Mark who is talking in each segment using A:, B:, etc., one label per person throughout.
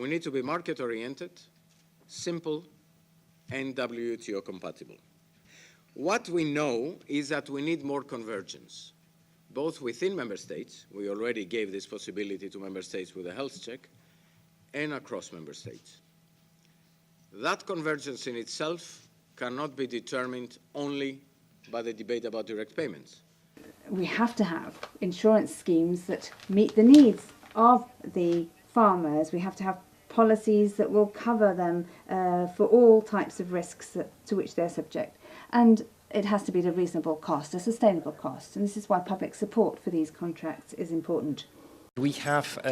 A: We need to be market-oriented, simple, and WTO compatible. What we know is that we need more convergence, both within member states, we already gave this possibility to member states with a health check, and across member states. That convergence in itself cannot be determined only by the debate about direct payments.
B: We have to have insurance schemes that meet the needs of the farmers. We have to have policies that will cover them for all types of risks to which they're subject. And it has to be at a reasonable cost, a sustainable cost. And this is why public support for these contracts is important.
C: We have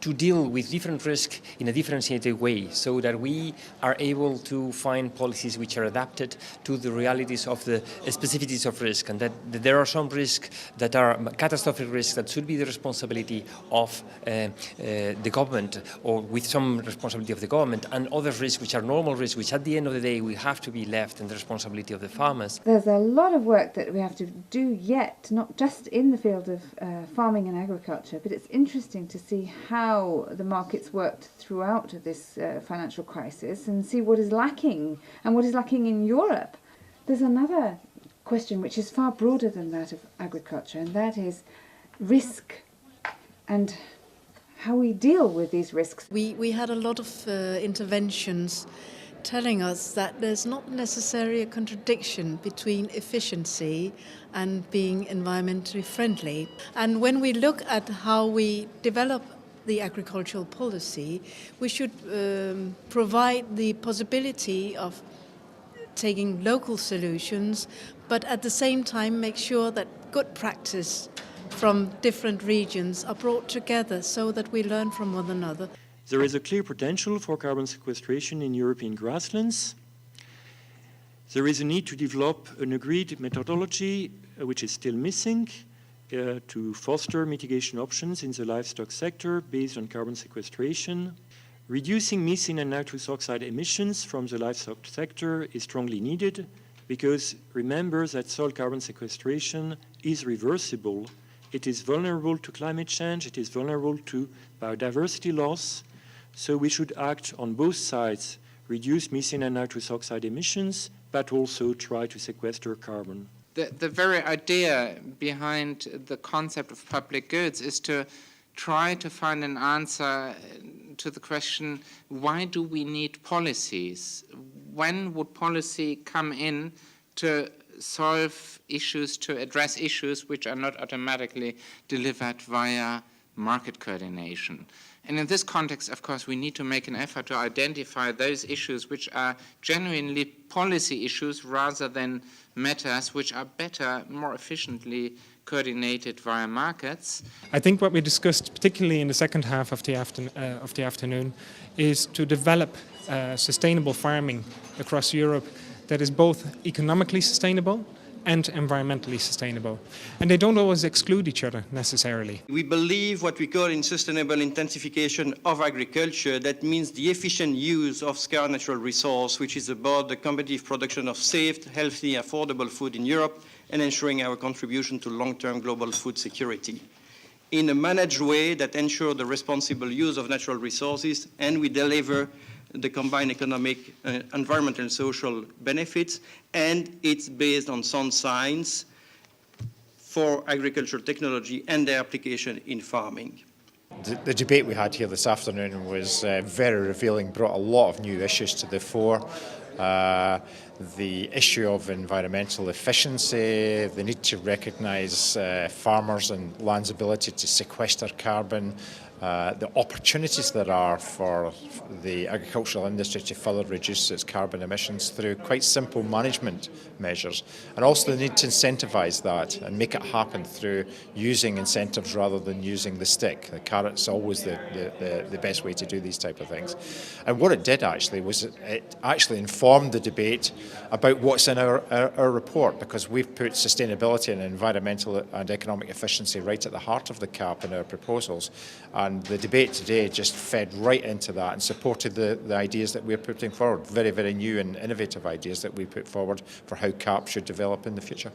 C: to deal with different risks in a differentiated way so that we are able to find policies which are adapted to the realities of the specificities of risk, and that there are some risks that are catastrophic risks that should be the responsibility of the government, or with some responsibility of the government, and other risks which are normal risks which at the end of the day we have to be left in the responsibility of the farmers.
B: There's a lot of work that we have to do yet, not just in the field of farming and agriculture, but it's interesting to see how the markets worked throughout this financial crisis and see what is lacking and what is lacking in Europe. There's another question which is far broader than that of agriculture, and that is risk and how we deal with these risks.
D: We had a lot of interventions telling us that there's not necessarily a contradiction between efficiency and being environmentally friendly. And when we look at how we develop the agricultural policy, we should provide the possibility of taking local solutions, but at the same time make sure that good practice from different regions are brought together so that we learn from one another.
E: There is a clear potential for carbon sequestration in European grasslands. There is a need to develop an agreed methodology, which is still missing, to foster mitigation options in the livestock sector based on carbon sequestration. Reducing methane and nitrous oxide emissions from the livestock sector is strongly needed, because remember that soil carbon sequestration is reversible. It is vulnerable to climate change, it is vulnerable to biodiversity loss. So we should act on both sides, reduce methane and nitrous oxide emissions, but also try to sequester carbon.
F: The very idea behind the concept of public goods is to try to find an answer to the question, why do we need policies? When would policy come in to solve issues, to address issues which are not automatically delivered via market coordination? And in this context, of course, we need to make an effort to identify those issues which are genuinely policy issues rather than matters which are better, more efficiently coordinated via markets.
G: I think what we discussed, particularly in the second half of the afternoon, is to develop sustainable farming across Europe that is both economically sustainable and environmentally sustainable. And they don't always exclude each other necessarily.
H: We believe what we call in sustainable intensification of agriculture, that means the efficient use of scarce natural resource, which is about the competitive production of safe, healthy, affordable food in Europe and ensuring our contribution to long-term global food security in a managed way that ensures the responsible use of natural resources, and we deliver the combined economic, environmental and social benefits, and it's based on sound science for agricultural technology and their application in farming.
I: The debate we had here this afternoon was very revealing, brought a lot of new issues to the fore. The issue of environmental efficiency, the need to recognise farmers and land's ability to sequester carbon, the opportunities there are for the agricultural industry to further reduce its carbon emissions through quite simple management measures, and also the need to incentivise that and make it happen through using incentives rather than using the stick. The carrot's always the best way to do these type of things. And what it did actually was it actually informed the debate about what's in our report, because we've put sustainability and environmental and economic efficiency right at the heart of the CAP in our proposals. And the debate today just fed right into that and supported the ideas that we're putting forward, very, very new and innovative ideas that we put forward for how CAP should develop in the future.